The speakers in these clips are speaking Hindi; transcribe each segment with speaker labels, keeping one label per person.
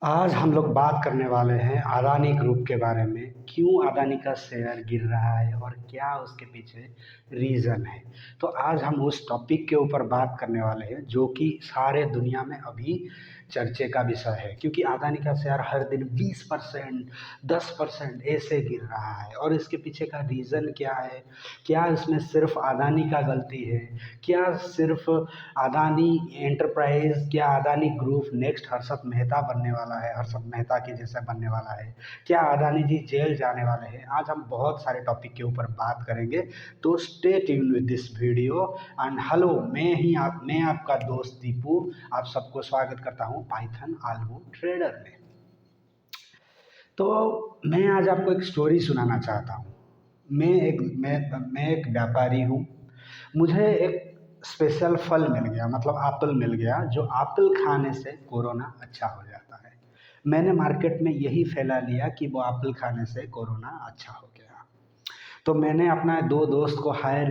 Speaker 1: आज हम लोग बात करने वाले हैं अदानी ग्रुप के बारे में। क्यों अदानी का शेयर गिर रहा है और क्या उसके पीछे रीज़न है। तो आज हम उस टॉपिक के ऊपर बात करने वाले हैं जो कि सारे दुनिया में अभी चर्चे का विषय है, क्योंकि अदानी का शेयर हर दिन 20% 10% ऐसे गिर रहा है। और इसके पीछे का रीज़न क्या है? क्या इसमें सिर्फ अदानी का गलती है? क्या सिर्फ अदानी एंटरप्राइज, क्या अदानी ग्रुप नेक्स्ट हर्षद मेहता बनने वाला है, हर्षद मेहता के जैसा बनने वाला है? क्या अदानी जी जेल जाने वाले हैं? आज हम बहुत सारे टॉपिक के ऊपर बात करेंगे, तो stay tune with this video. And hello, मैं आपका दोस्त दीपू आप सबको स्वागत करता हूं पाइथन आल्गो ट्रेडर में। तो मैं आज आपको एक स्टोरी सुनाना चाहता हूं। मैं एक व्यापारी हूं। मुझे एक स्पेशल फल मिल गया, मतलब एप्पल मिल गया, जो एप्पल खाने से कोरोना अच्छा हो जाता है। मैंने मार्केट में यही फैला लिया कि वो एप्पल खाने से कोरोना अच्छा हो गया। तो मैंने अपना दो दोस्त को हायर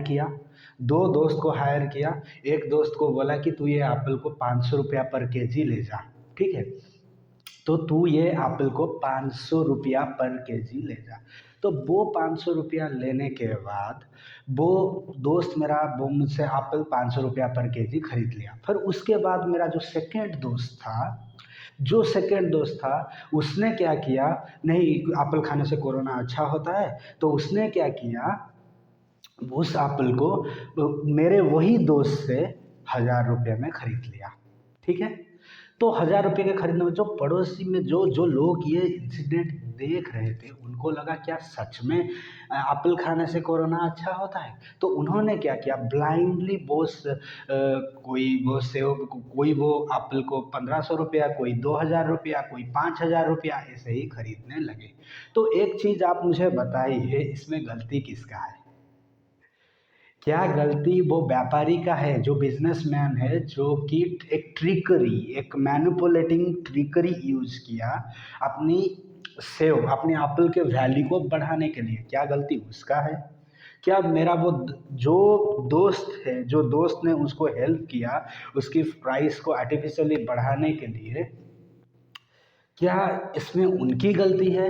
Speaker 1: किया। एक दोस्त को बोला कि तू ये एप्पल को 500 रुपया पर केजी ले जा, ठीक है। तो तू ये एप्पल को 500 रुपया पर केजी ले जा। तो वो 500 रुपया लेने के बाद वो दोस्त मेरा वो मुझसे एप्पल 500 रुपया पर केजी खरीद लिया। फिर उसके बाद मेरा जो सेकंड दोस्त था उसने क्या किया, नहीं एप्पल खाने से कोरोना अच्छा होता है, तो उसने क्या किया, उस एप्पल को मेरे वही दोस्त से 1000 रुपये में खरीद लिया, ठीक है। तो 1000 रुपये के खरीदने में जो पड़ोसी में जो जो लोग ये इंसिडेंट देख रहे थे उनको लगा क्या सच में एप्पल खाने से कोरोना अच्छा होता है। तो उन्होंने क्या किया, ब्लाइंडली कोई वो एप्पल को 1500 रुपया, कोई 2000 रुपया, कोई 5000 रुपया ऐसे ही खरीदने लगे। तो एक चीज़ आप मुझे बताइए, इसमें गलती किसका है? क्या गलती वो व्यापारी का है, जो बिजनेसमैन है, जो कि एक मैनिपुलेटिंग ट्रिकरी यूज किया अपनी अपने एप्पल के वैल्यू को बढ़ाने के लिए? क्या गलती उसका है? क्या मेरा जो जो दोस्त ने उसको हेल्प किया उसकी प्राइस को आर्टिफिशियली बढ़ाने के लिए, क्या इसमें उनकी गलती है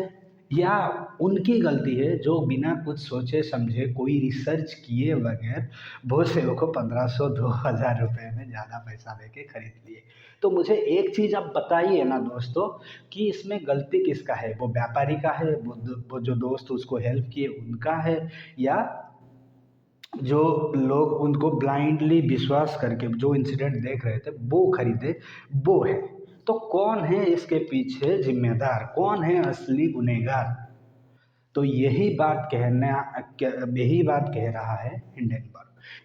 Speaker 1: या उनकी गलती है जो बिना कुछ सोचे समझे, कोई रिसर्च किए बगैर वो सेव को 1500 2000 रुपये में ज़्यादा पैसा देके खरीद लिए? तो मुझे एक चीज़ आप बताइए ना दोस्तों, कि इसमें गलती किसका है? वो व्यापारी का है, वो जो दोस्त उसको हेल्प किए उनका है, या जो लोग उनको ब्लाइंडली विश्वास करके जो इंसिडेंट देख रहे थे वो खरीदे, वो है? तो कौन है इसके पीछे जिम्मेदार, कौन है असली गुनहगार? तो यही बात कह रहा है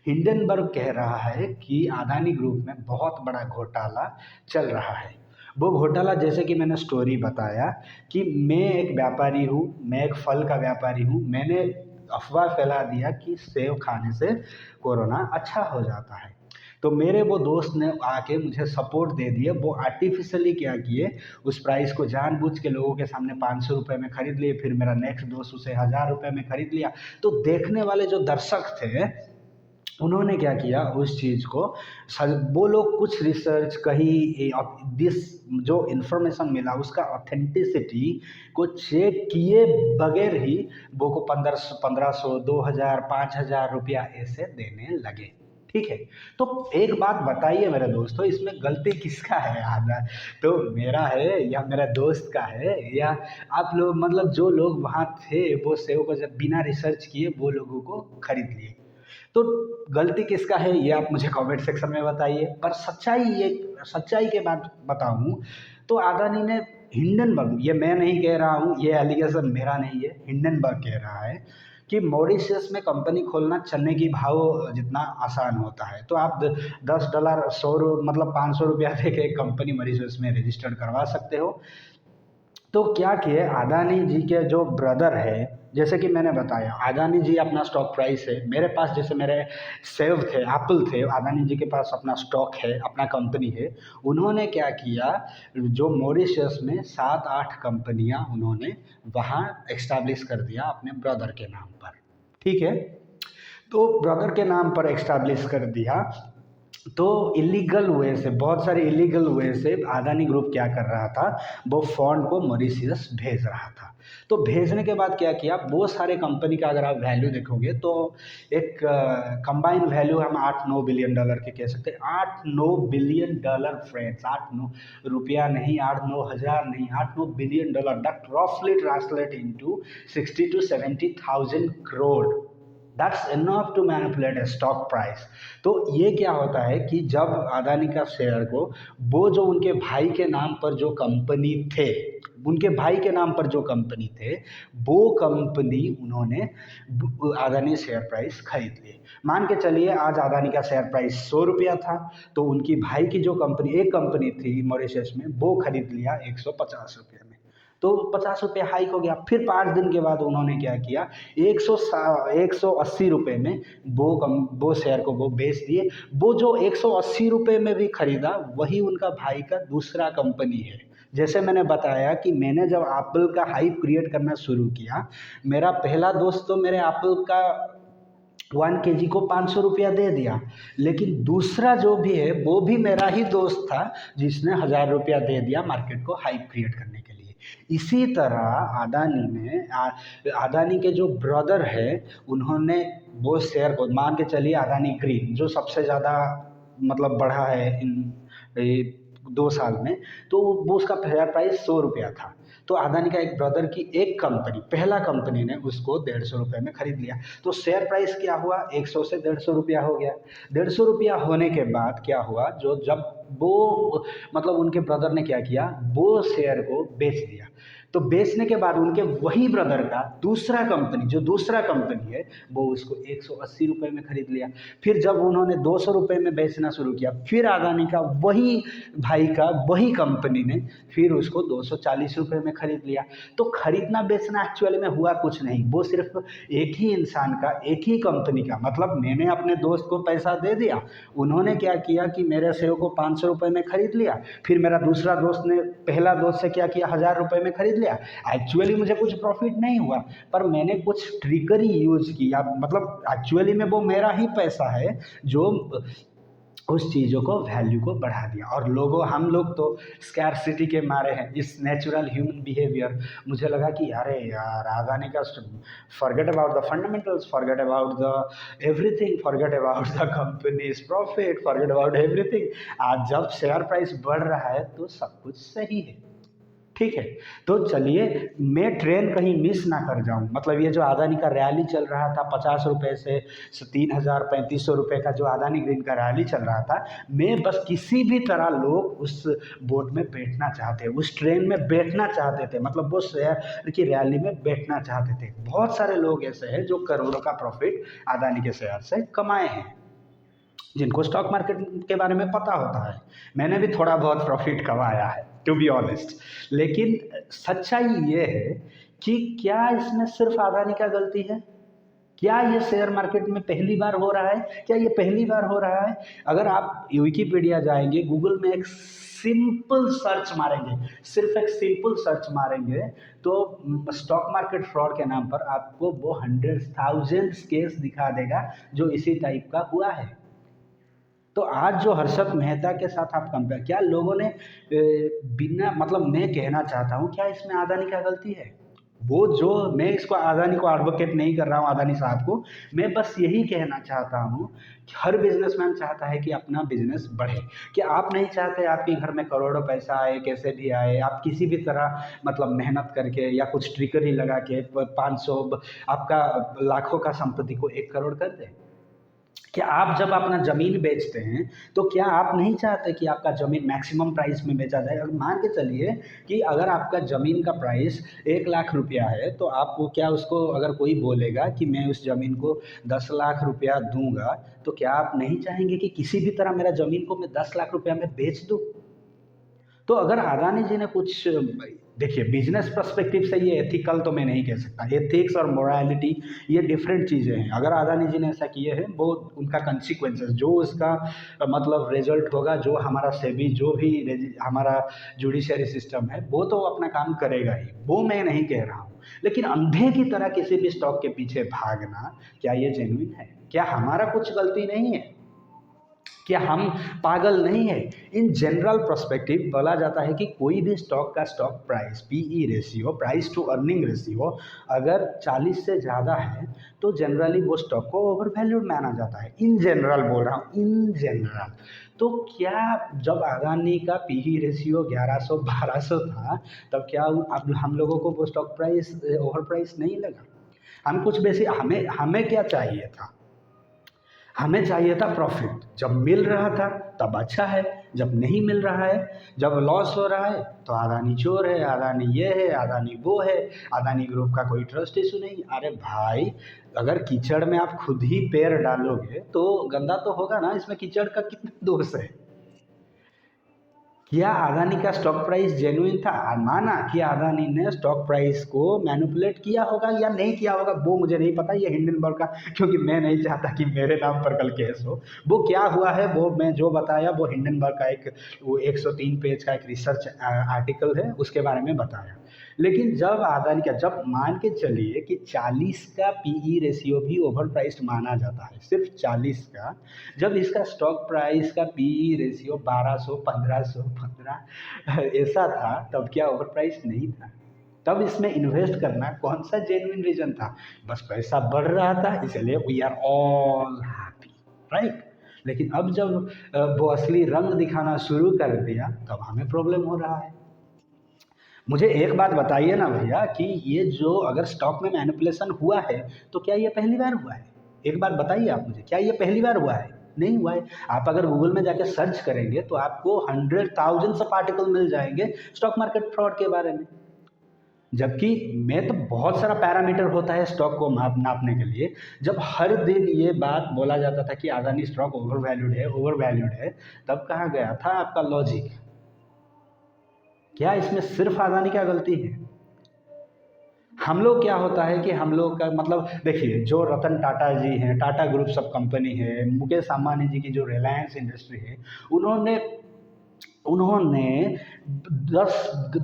Speaker 1: हिंडनबर्ग कह रहा है कि अदानी ग्रुप में बहुत बड़ा घोटाला चल रहा है। वो घोटाला, जैसे कि मैंने स्टोरी बताया कि मैं एक फल का व्यापारी हूँ। मैंने अफवाह फैला दिया कि सेब खाने से कोरोना अच्छा हो जाता है। तो मेरे वो दोस्त ने आके मुझे सपोर्ट दे दिया। वो आर्टिफिशियली क्या किए, उस प्राइस को जानबूझ के लोगों के सामने 500 रुपये में खरीद लिए। फिर मेरा नेक्स्ट दोस्त उसे 1000 रुपये में खरीद लिया। तो देखने वाले जो दर्शक थे उन्होंने क्या किया, उस चीज़ को वो लोग कुछ रिसर्च कहीं दिस जो इन्फॉर्मेशन मिला उसका ऑथेंटिसिटी को चेक किए बगैर ही वो को 1500 2000 5000 रुपया ऐसे देने लगे, ठीक है। तो एक बात बताइए मेरे दोस्तों, इसमें गलती किसका है? आधा तो मेरा है या मेरा दोस्त का है, या आप लोग, मतलब जो लोग वहाँ थे वो सेव को जब बिना रिसर्च किए वो लोगों को खरीद लिए? तो गलती किसका है ये आप मुझे कमेंट सेक्शन में बताइए। पर सच्चाई के बात बताऊं तो अदानी ने, हिंडनबर्ग, ये मैं नहीं कह रहा हूँ, ये एलिगेशन मेरा नहीं है, हिंडनबर्ग कह रहा है कि मॉरिशस में कंपनी खोलना चने की भाव जितना आसान होता है। तो आप $10 मतलब 500 रुपया दे के एक कंपनी मॉरिशस में रजिस्टर्ड करवा सकते हो। तो क्या किए अदानी जी के जो ब्रदर है, जैसे कि मैंने बताया अदानी जी अपना स्टॉक प्राइस है, मेरे पास जैसे मेरे सेव थे, एप्पल थे, अदानी जी के पास अपना स्टॉक है, अपना कंपनी है। उन्होंने क्या किया, जो मॉरिशस में 7-8 कंपनियां उन्होंने वहाँ एस्टैब्लिश कर दिया अपने ब्रदर के नाम पर, ठीक है। तो ब्रदर के नाम पर एस्टैब्लिश कर दिया। तो इलीगल वे से, बहुत सारे इलीगल वे से अदानी ग्रुप क्या कर रहा था, वो फंड को मॉरिशियस भेज रहा था। तो भेजने के बाद क्या किया, वो सारे कंपनी का अगर आप वैल्यू देखोगे तो एक कंबाइन वैल्यू हम 8-9 बिलियन डॉलर के कह सकते हैं। 8-9 बिलियन डॉलर फ्रेंड्स, 8-9 रुपया नहीं, 8-9 हज़ार नहीं, 8-9 बिलियन डॉलर। दैट रफली translate into 60 to 70,000 crore. That's enough to manipulate a stock price. तो ये क्या होता है कि जब अदानी का शेयर को, वो जो उनके भाई के नाम पर जो कंपनी थे, उनके भाई के नाम पर जो कंपनी थे, वो कंपनी उन्होंने अदानी शेयर प्राइस खरीद लिए। मान के चलिए आज अदानी का शेयर प्राइस 100 रुपया था, तो उनकी भाई की जो कंपनी, एक कंपनी थी मॉरिशस में, वो खरीद लिया 150 रुपये में। तो 50 रुपये हाइक हो गया। फिर 5 दिन के बाद उन्होंने क्या किया, 180 रुपये में वो शेयर को वो बेच दिए। वो जो 180 रुपये में भी खरीदा, वही उनका भाई का दूसरा कंपनी है। जैसे मैंने बताया कि मैंने जब एप्पल का हाइप क्रिएट करना शुरू किया, मेरा पहला दोस्त तो मेरे एप्पल का 1 kg को 500 रुपया दे दिया, लेकिन दूसरा जो भी है वो भी मेरा ही दोस्त था, जिसने 1000 रुपया दे दिया मार्केट को हाइप क्रिएट करने के लिए। इसी तरह अदानी के जो ब्रदर है, उन्होंने वो शेयर को, मान के चलिए अदानी ग्रीन जो सबसे ज़्यादा मतलब बढ़ा है इन 2 साल में, तो वो उसका शेयर प्राइस 100 रुपया था। तो अदानी का एक ब्रदर की एक कंपनी, पहला कंपनी ने उसको 150 रुपये में खरीद लिया। तो शेयर प्राइस क्या हुआ, 100 से 150 रुपया हो गया। 150 रुपया होने के बाद क्या हुआ, जो जब वो मतलब उनके ब्रदर ने क्या किया, वो शेयर को बेच दिया। तो बेचने के बाद उनके वही ब्रदर का दूसरा कंपनी, जो दूसरा कंपनी है, वो उसको 180 रुपये में खरीद लिया। फिर जब उन्होंने 200 रुपये में बेचना शुरू किया, फिर अदानी का वही भाई का वही कंपनी ने फिर उसको 240 रुपये में खरीद लिया। तो खरीदना बेचना एक्चुअली में हुआ कुछ नहीं, वो सिर्फ एक ही इंसान का, एक ही कंपनी का, मतलब मैंने अपने दोस्त को पैसा दे दिया, उन्होंने क्या किया कि मेरे शेयर को 500 रुपये में खरीद लिया, फिर मेरा दूसरा दोस्त ने पहला दोस्त से क्या किया, 1000 रुपये में खरीद लिया। एक्चुअली मुझे कुछ प्रॉफिट नहीं हुआ, पर मैंने कुछ ट्रिकरी यूज किया, मतलब एक्चुअली में वो मेरा ही पैसा है जो उस चीज़ों को, वैल्यू को बढ़ा दिया। और हम लोग तो स्कैरसिटी के मारे हैं, इस नेचुरल ह्यूमन बिहेवियर। मुझे लगा कि अरे यार अदानी का, forget about the fundamentals, forget about the everything, forget about the companies profit, forget about everything. आज जब शेयर प्राइस बढ़ रहा है तो सब कुछ सही है, ठीक है। तो चलिए, मैं ट्रेन कहीं मिस ना कर जाऊं, मतलब ये जो अदानी का रैली चल रहा था 50 रुपये से 3,000-3,500 रुपये का जो अदानी ग्रीन का रैली चल रहा था, मैं बस किसी भी तरह लोग उस बोट में बैठना चाहते, उस ट्रेन में बैठना चाहते थे, मतलब वो शेयर की रैली में बैठना चाहते थे। बहुत सारे लोग ऐसे हैं जो करोड़ों का प्रॉफिट अदानी के शेयर से कमाए हैं, जिनको स्टॉक मार्केट के बारे में पता होता है। मैंने भी थोड़ा बहुत प्रॉफिट कमाया है, टू बी ऑनेस्ट। लेकिन सच्चाई ये है कि क्या इसमें सिर्फ अदानी का गलती है? क्या ये शेयर मार्केट में पहली बार हो रहा है? क्या ये पहली बार हो रहा है? अगर आप विकिपीडिया जाएंगे, गूगल में एक सिंपल सर्च मारेंगे, सिर्फ एक सिंपल सर्च मारेंगे, तो स्टॉक मार्केट फ्रॉड के नाम पर आपको वो हंड्रेड थाउजेंड्स केस दिखा देगा जो इसी टाइप का हुआ है। तो आज जो हर्षद मेहता के साथ आप कंपेयर, क्या लोगों ने बिना, मतलब मैं कहना चाहता हूँ, क्या इसमें अदानी का गलती है? वो जो, मैं इसको अदानी को एडवोकेट नहीं कर रहा हूँ, अदानी साहब को, मैं बस यही कहना चाहता हूँ कि हर बिजनेसमैन चाहता है कि अपना बिजनेस बढ़े। क्या आप नहीं चाहते आपके घर में करोड़ों पैसा आए, कैसे भी आए, आप किसी भी तरह मतलब मेहनत करके या कुछ ट्रिकरी लगा के 500, आपका लाखों का संपत्ति को 1 करोड़ कर दे? क्या आप जब अपना ज़मीन बेचते हैं, तो क्या आप नहीं चाहते कि आपका ज़मीन मैक्सिमम प्राइस में बेचा जाए? अगर मान के चलिए कि अगर आपका ज़मीन का प्राइस 1 लाख रुपया है, तो आपको क्या, उसको अगर कोई बोलेगा कि मैं उस ज़मीन को 10 लाख रुपया दूंगा, तो क्या आप नहीं चाहेंगे कि किसी भी तरह मेरा ज़मीन को मैं 10 लाख रुपया में बेच दूँ? तो अगर अदानी जी ने कुछ, देखिए बिजनेस पर्सपेक्टिव से ये एथिकल तो मैं नहीं कह सकता, एथिक्स और मोरालिटी ये डिफरेंट चीज़ें हैं। अगर अदानी जी ने ऐसा किए हैं, वो उनका कंसिक्वेंसेस, जो उसका मतलब रिजल्ट होगा, जो हमारा सेबी, जो भी हमारा जुडिशरी सिस्टम है, वो तो अपना काम करेगा ही, वो मैं नहीं कह रहा हूँ। लेकिन अंधे की तरह किसी भी स्टॉक के पीछे भागना, क्या ये जेन्युइन है? क्या हमारा कुछ गलती नहीं है? क्या हम पागल नहीं है? इन जनरल पर्सपेक्टिव बोला जाता है कि कोई भी स्टॉक का stock price PE ratio, price to earning ratio अगर 40 से ज़्यादा है तो जनरली वो स्टॉक को ओवर वैल्यूड माना जाता है। इन जनरल बोल रहा हूँ, इन जनरल। तो क्या जब अदानी का पीई रेशियो 1100-1200 था तब क्या अब हम लोगों को वो स्टॉक प्राइस ओवर प्राइस नहीं लगा? हम कुछ वैसे हमें हमें क्या चाहिए था? हमें चाहिए था प्रॉफिट। जब मिल रहा था तब अच्छा है, जब नहीं मिल रहा है, जब लॉस हो रहा है तो अदानी चोर है, अदानी ये है, अदानी वो है, अदानी ग्रुप का कोई ट्रस्ट इशू नहीं। अरे भाई, अगर कीचड़ में आप खुद ही पैर डालोगे तो गंदा तो होगा ना, इसमें कीचड़ का कितना दोष है? क्या अदानी का स्टॉक प्राइस जेन्युइन था? माना कि अदानी ने स्टॉक प्राइस को मैनिपुलेट किया होगा या नहीं किया होगा, वो मुझे नहीं पता, ये हिंडनबर्ग का, क्योंकि मैं नहीं चाहता कि मेरे नाम पर कल केस हो। वो क्या हुआ है वो मैं जो बताया वो हिंडनबर्ग का एक वो 103 पेज का एक रिसर्च आर्टिकल है, उसके बारे में बताया। लेकिन जब अदानी का, जब मान के चलिए कि 40 का पीई रेशियो भी ओवर प्राइस्ड माना जाता है, सिर्फ 40 का, जब इसका स्टॉक प्राइस का पीई रेशियो 1200, 1515 ऐसा था, तब क्या ओवर प्राइस नहीं था? तब इसमें इन्वेस्ट करना कौन सा जेन्युइन रीजन था? बस पैसा बढ़ रहा था, इसलिए we are all happy, right? लेकिन अब जब वो असली रंग दिखाना शुरू कर दिया तब हमें प्रॉब्लम हो रहा है। मुझे एक बात बताइए ना भैया कि ये जो अगर स्टॉक में मैनिपुलेशन हुआ है तो क्या ये पहली बार हुआ है? एक बात बताइए आप मुझे, क्या ये पहली बार हुआ है? नहीं हुआ है। आप अगर गूगल में जाके सर्च करेंगे तो आपको 100,000 ऑफ आर्टिकल मिल जाएंगे स्टॉक मार्केट फ्रॉड के बारे में। जबकि मैं तो बहुत सारा पैरामीटर होता है स्टॉक को नापने के लिए। जब हर दिन ये बात बोला जाता था कि अदानी स्टॉक ओवर वैल्यूड है, ओवर वैल्यूड है, तब कहाँ गया था आपका लॉजिक? क्या इसमें सिर्फ अदानी का गलती है? हम लोग क्या होता है कि हम लोग का मतलब देखिए, जो रतन टाटा जी हैं, टाटा ग्रुप सब कंपनी है, मुकेश अंबानी जी की जो रिलायंस इंडस्ट्री है, उन्होंने उन्होंने 10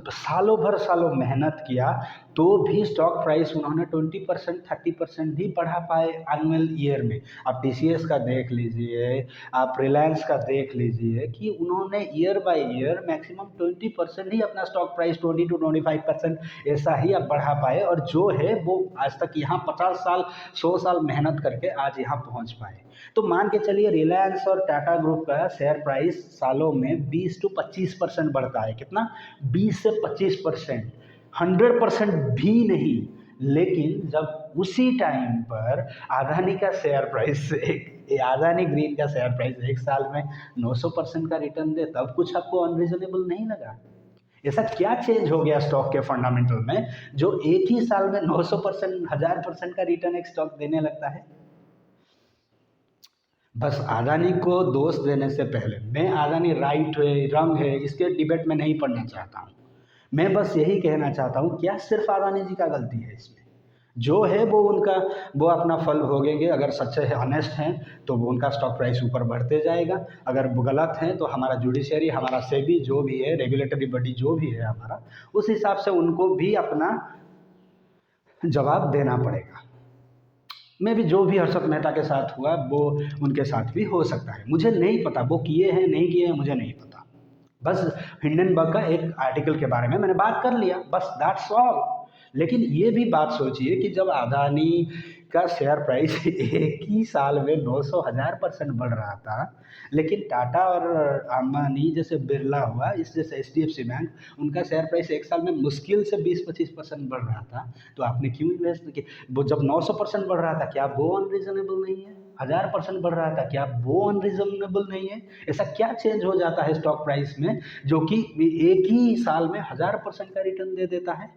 Speaker 1: सालों मेहनत किया तो भी स्टॉक प्राइस उन्होंने 20% 30% भी बढ़ा पाए एनुअल ईयर में। आप टीसीएस का देख लीजिए, आप रिलायंस का देख लीजिए कि उन्होंने ईयर बाय ईयर मैक्सिमम 20% ही अपना स्टॉक प्राइस 20 to 25% ऐसा ही अब बढ़ा पाए, और जो है वो आज तक यहाँ 50 साल 100 साल मेहनत करके आज यहाँ पहुँच पाए। तो मान के चलिए रिलायंस और टाटा ग्रुप का शेयर प्राइस सालों में 20 to 25% बढ़ता है। कितना? 20 से 25%। 100% भी नहीं। लेकिन जब उसी टाइम पर अदानी का शेयर प्राइस अदानी ग्रीन का शेयर प्राइस एक साल में 900% का रिटर्न दे, तब कुछ आपको अनरीजनेबल नहीं लगा? ऐसा क्या चेंज हो गया स्टॉक के फंडामेंटल में जो एक ही साल में 900%, 1000% का रिटर्न एक स्टॉक देने लगता है? बस अदानी को दोष देने से पहले, मैं अदानी राइट है रंग है इसके डिबेट में नहीं पढ़ना चाहता हूँ। मैं बस यही कहना चाहता हूँ, क्या सिर्फ अदानी जी का गलती है इसमें? जो है वो उनका, वो अपना फल भोगेंगे। अगर सच्चे हैं, ऑनेस्ट हैं, तो वो उनका स्टॉक प्राइस ऊपर बढ़ते जाएगा। अगर वो गलत हैं तो हमारा जुडिशरी, हमारा सेबी जो भी है, रेगुलेटरी बॉडी जो भी है हमारा, उस हिसाब से उनको भी अपना जवाब देना पड़ेगा। मैं भी जो भी हर्षद मेहता के साथ हुआ वो उनके साथ भी हो सकता है, मुझे नहीं पता वो किए हैं नहीं किए हैं, मुझे नहीं पता। बस हिंडनबर्ग का एक आर्टिकल के बारे में मैंने बात कर लिया, बस दैट्स ऑल। लेकिन ये भी बात सोचिए कि जब अदानी का शेयर प्राइस एक ही साल में 900 1000% बढ़ रहा था, लेकिन टाटा और अंबानी जैसे बिरला हुआ, इस जैसे एचडीएफसी बैंक, उनका शेयर प्राइस एक साल में मुश्किल से 20-25% बढ़ रहा था, तो आपने क्यों इन्वेस्ट किया? वो जब 900% बढ़ रहा था, क्या वो अनरीजनेबल नहीं है? 1000% बढ़ रहा था, क्या वो अनरीजनेबल नहीं है? ऐसा क्या चेंज हो जाता है स्टॉक प्राइस में जो कि एक ही साल में 1000% का रिटर्न दे देता है?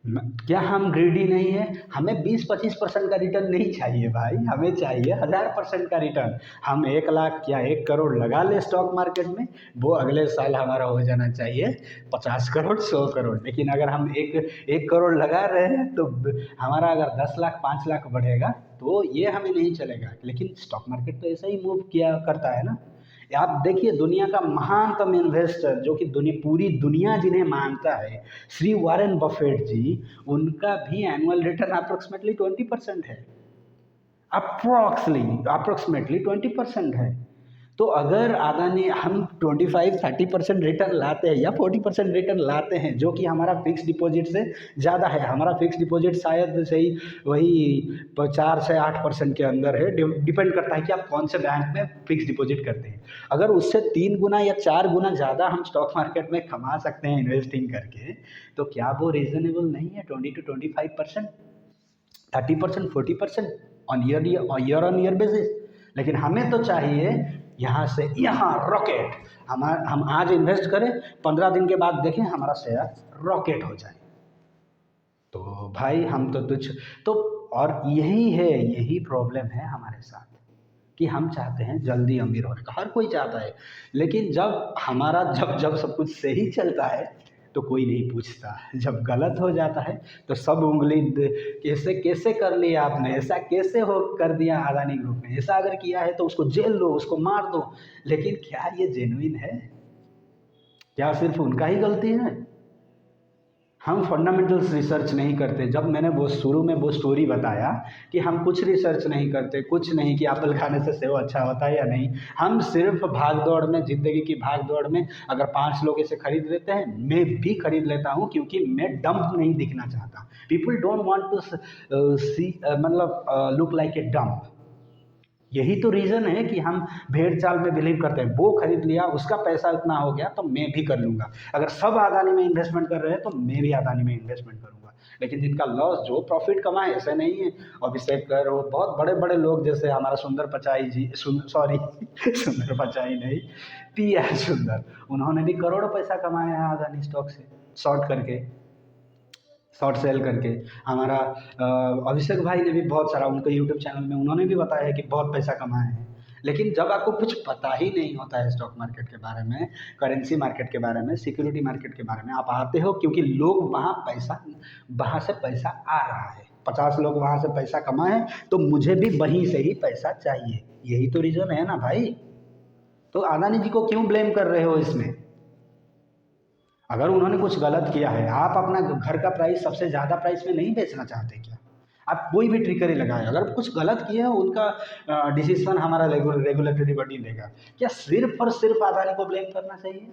Speaker 1: क्या हम ग्रीडी नहीं है? हमें 20-25% का रिटर्न नहीं चाहिए भाई, हमें चाहिए 1000% का रिटर्न। हम 1 लाख या 1 करोड़ लगा ले स्टॉक मार्केट में, वो अगले साल हमारा हो जाना चाहिए 50 करोड़ 100 करोड़। लेकिन अगर हम एक करोड़ लगा रहे हैं तो हमारा अगर 10 लाख 5 लाख बढ़ेगा तो ये हमें नहीं चलेगा। लेकिन स्टॉक मार्केट तो ऐसा ही मूव किया करता है ना। आप देखिए, दुनिया का महानतम इन्वेस्टर जो कि पूरी दुनिया जिन्हें मानता है, श्री वॉरेन बफेट जी, उनका भी एनुअल रिटर्न अप्रोक्सीमेटली 20% है। अप्रोक्सीमेटली 20% है। तो अगर अदानी हम 25-30% रिटर्न लाते हैं या 40% रिटर्न लाते हैं, जो कि हमारा फिक्स डिपॉजिट से ज़्यादा है, हमारा फिक्स डिपॉजिट शायद सही वही 4 से 8% के अंदर है, डिपेंड करता है कि आप कौन से बैंक में फिक्स डिपॉजिट करते हैं। अगर उससे 3 गुना या 4 गुना ज़्यादा हम स्टॉक मार्केट में कमा सकते हैं इन्वेस्टिंग करके, तो क्या वो रीज़नेबल नहीं है? 20-25%, 30%, 40% ईयर ऑन ईयर बेसिस। लेकिन हमें तो चाहिए यहाँ से यहाँ रॉकेट। हम आज इन्वेस्ट करें, 15 दिन के बाद देखें हमारा शेयर रॉकेट हो जाए। तो भाई हम तो तुझ तो और यही प्रॉब्लम है हमारे साथ कि हम चाहते हैं जल्दी अमीर होने का, हर कोई चाहता है। लेकिन जब सब कुछ सही चलता है तो कोई नहीं पूछता, जब गलत हो जाता है तो सब उंगली कैसे कैसे कर लिया आपने, ऐसा कैसे हो कर दिया अदानी ग्रुप ने, ऐसा अगर किया है तो उसको जेल लो, उसको मार दो। लेकिन क्या ये जेन्युइन है? क्या सिर्फ उनका ही गलती है? हम फंडामेंटल्स रिसर्च नहीं करते। जब मैंने वो शुरू में वो स्टोरी बताया कि हम कुछ रिसर्च नहीं करते, कुछ नहीं कि एप्पल खाने से सेव अच्छा होता है या नहीं, हम सिर्फ भाग दौड़ में, ज़िंदगी की भाग दौड़ में अगर 5 लोग इसे खरीद लेते हैं, मैं भी खरीद लेता हूँ, क्योंकि मैं डंप नहीं दिखना चाहता। पीपल डोंट वांट टू सी मतलब लुक लाइक ए डंप। यही तो रीज़न है कि हम भेड़ चाल में बिलीव करते हैं। वो खरीद लिया, उसका पैसा उतना हो गया तो मैं भी कर लूँगा। अगर सब अदानी में इन्वेस्टमेंट कर रहे हैं तो मैं भी अदानी में इन्वेस्टमेंट करूँगा। लेकिन जिनका लॉस, जो प्रॉफिट कमाए, ऐसा नहीं है। अभिषेक कर वो बहुत बड़े बड़े लोग, जैसे हमारा सुंदर पिचाई जी, सॉरी सुंदर पिचाई नहीं, PR सुंदर, उन्होंने भी करोड़ों पैसा कमाया है अदानी स्टॉक से, शॉर्ट करके, शॉर्ट सेल करके। हमारा अभिषेक भाई ने भी बहुत सारा, उनके यूट्यूब चैनल में उन्होंने भी बताया है कि बहुत पैसा कमाए हैं। लेकिन जब आपको कुछ पता ही नहीं होता है स्टॉक मार्केट के बारे में, करेंसी मार्केट के बारे में, सिक्योरिटी मार्केट के बारे में, आप आते हो क्योंकि लोग वहाँ से पैसा आ रहा है, 50 लोग वहाँ से पैसा कमाए तो मुझे भी वहीं से ही पैसा चाहिए। यही तो रीज़न है ना भाई। तो अदानी जी को क्यों ब्लेम कर रहे हो इसमें? अगर उन्होंने कुछ गलत किया है, आप अपना घर का प्राइस सबसे ज़्यादा प्राइस में नहीं बेचना चाहते क्या? आप कोई भी ट्रिकरी लगाए, अगर कुछ गलत किया है उनका डिसीजन हमारा रेगुलेटरी बॉडी लेगा। क्या सिर्फ और सिर्फ अदानी को ब्लेम करना चाहिए?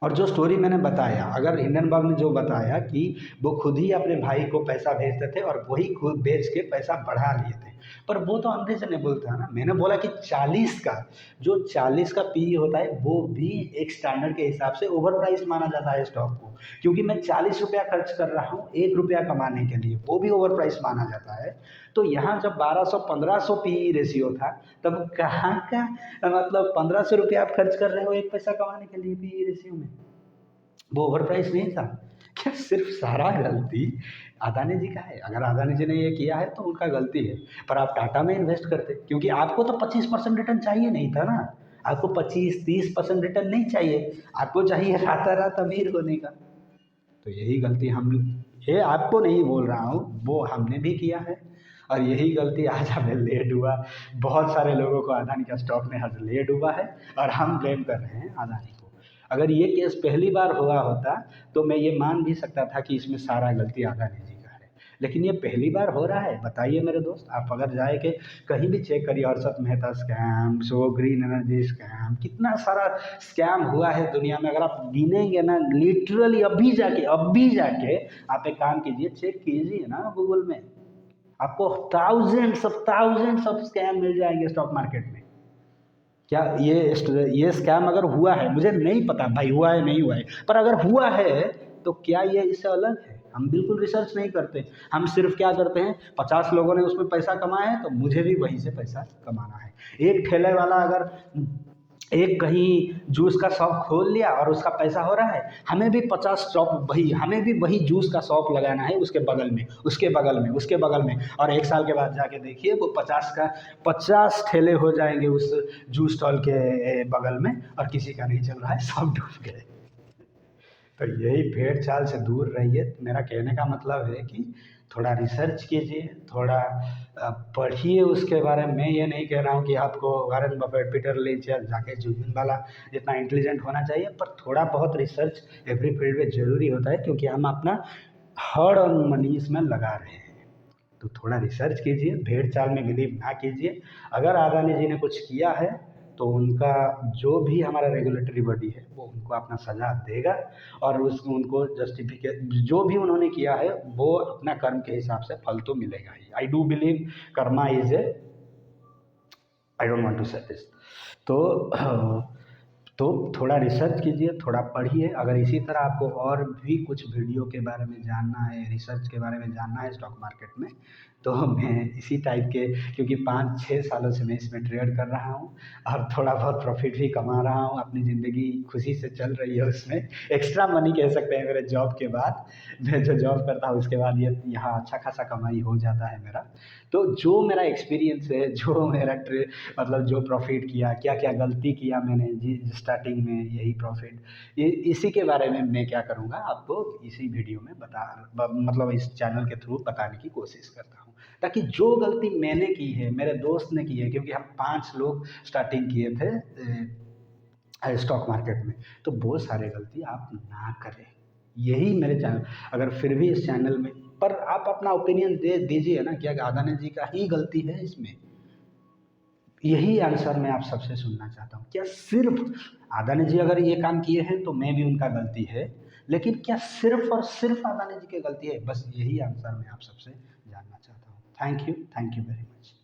Speaker 1: और जो स्टोरी मैंने बताया, अगर हिंडनबर्ग ने जो बताया कि वो खुद ही अपने भाई को पैसा भेजते थे और वही खुद बेच के पैसा बढ़ा लिए थे, पर वो तो अनरीजनेबल था ना। मैंने बोला कि 40 का पी होता है, वो भी एक स्टैंडर्ड के हिसाब से ओवर प्राइस माना जाता है स्टॉक को, क्योंकि मैं 40 रुपया खर्च कर रहा हूँ 1 रुपया कमाने के लिए, वो भी ओवर प्राइस माना जाता है। तो यहाँ जब 1200-1500 पी रेशियो था, तब कहाँ का मतलब 1500 रुपया आप खर्च कर रहे हो 1 पैसा कमाने के लिए पी रेशियो में? वो ओवर प्राइस नहीं था क्या? सिर्फ सारा गलती अदानी जी का है। अगर अदानी जी ने ये किया है तो उनका गलती है, पर आप टाटा में इन्वेस्ट करते, क्योंकि आपको तो 25% रिटर्न चाहिए नहीं था ना। आपको 25-30% रिटर्न नहीं चाहिए, आपको चाहिए रात अमीर होने का। तो यही गलती हम, ये आपको नहीं बोल रहा हूँ, वो हमने भी किया है। और यही गलती आज हमें ले डूबा, बहुत सारे लोगों को अदानी का स्टॉक ने आज ले डूबा है, और हम ब्लेम कर रहे हैं अदानी को। अगर ये केस पहली बार हुआ होता तो मैं ये मान भी सकता था कि इसमें सारा गलती अदानी जी का है, लेकिन ये पहली बार हो रहा है। बताइए मेरे दोस्त, आप अगर जाए के कहीं भी चेक करिए, Harshad Mehta scam, so green energy scam, कितना सारा स्कैम हुआ है दुनिया में। अगर आप गिनेंगे ना, लिटरली अभी जाके आप एक काम कीजिए, चेक कीजिए ना गूगल में, आपको थाउजेंड्स ऑफ स्कैम मिल जाएंगे स्टॉक मार्केट में। क्या ये स्कैम अगर हुआ है, मुझे नहीं पता भाई हुआ है नहीं हुआ है, पर अगर हुआ है तो क्या ये इससे अलग है? हम बिल्कुल रिसर्च नहीं करते, हम सिर्फ क्या करते हैं, 50 लोगों ने उसमें पैसा कमाया है तो मुझे भी वहीं से पैसा कमाना है। एक ठेले वाला अगर एक कहीं जूस का शॉप खोल लिया और उसका पैसा हो रहा है, हमें भी 50 शॉप हमें भी वही जूस का शॉप लगाना है, उसके बगल में, उसके बगल में, उसके बगल में। और 1 साल के बाद जाके देखिए वो 50 ठेले हो जाएंगे उस जूस स्टॉल के बगल में, और किसी का नहीं चल रहा है, सब डूब गए। तो यही भेड़ चाल से दूर रहिए। मेरा कहने का मतलब है कि थोड़ा रिसर्च कीजिए, थोड़ा पढ़िए उसके बारे में। मैं ये नहीं कह रहा हूँ कि आपको वॉरेन बफेट, पीटर लिंच या जाके जुबिन वाला जितना इंटेलिजेंट होना चाहिए, पर थोड़ा बहुत रिसर्च एवरी फील्ड में ज़रूरी होता है, क्योंकि हम अपना हार्ड अर्न मनी इसमें लगा रहे हैं। तो थोड़ा रिसर्च कीजिए, भेड़ चाल में बिलीव ना कीजिए। अगर अदानी जी ने कुछ किया है तो उनका जो भी हमारा रेगुलेटरी बॉडी है वो उनको अपना सजा देगा, और उस उनको जस्टिफिकेट जो भी उन्होंने किया है वो अपना कर्म के हिसाब से फल तो मिलेगा ही। I do believe karma is a, I don't want to say this. तो तो थोड़ा रिसर्च कीजिए, थोड़ा पढ़िए। अगर इसी तरह आपको और भी कुछ वीडियो के बारे में जानना है, रिसर्च के बारे में जानना है स्टॉक मार्केट में, तो मैं इसी टाइप के, क्योंकि 5-6 सालों से मैं इसमें ट्रेड कर रहा हूँ और थोड़ा बहुत प्रॉफिट भी कमा रहा हूँ, अपनी ज़िंदगी खुशी से चल रही है उसमें। एक्स्ट्रा मनी कह सकते हैं मेरे जॉब के बाद। मैं जो जॉब करता हूँ उसके बाद ये यहाँ अच्छा खासा कमाई हो जाता है मेरा। तो जो मेरा एक्सपीरियंस है, जो मेरा मतलब जो प्रॉफिट किया, क्या क्या गलती किया मैंने जी स्टार्टिंग में, यही प्रॉफिट, ये इसी के बारे में मैं क्या करूँगा आपको इसी वीडियो में मतलब इस चैनल के थ्रू बताने की कोशिश करता हूँ, ताकि जो गलती मैंने की है, मेरे दोस्त ने की है, क्योंकि हम 5 लोग स्टार्टिंग किए थे स्टॉक मार्केट में, तो वो सारे गलती आप ना करें। यही मेरे चैनल, अगर फिर भी इस चैनल में, पर आप अपना ओपिनियन दे दीजिए ना, क्या अदानी जी का ही गलती है इसमें? यही आंसर मैं आप सबसे सुनना चाहता हूँ। क्या सिर्फ अदानी जी अगर ये काम किए हैं तो मैं भी उनका गलती है, लेकिन क्या सिर्फ और सिर्फ अदानी जी की गलती है? बस यही आंसर मैं आप सबसे जानना चाहता हूँ। Thank you very much.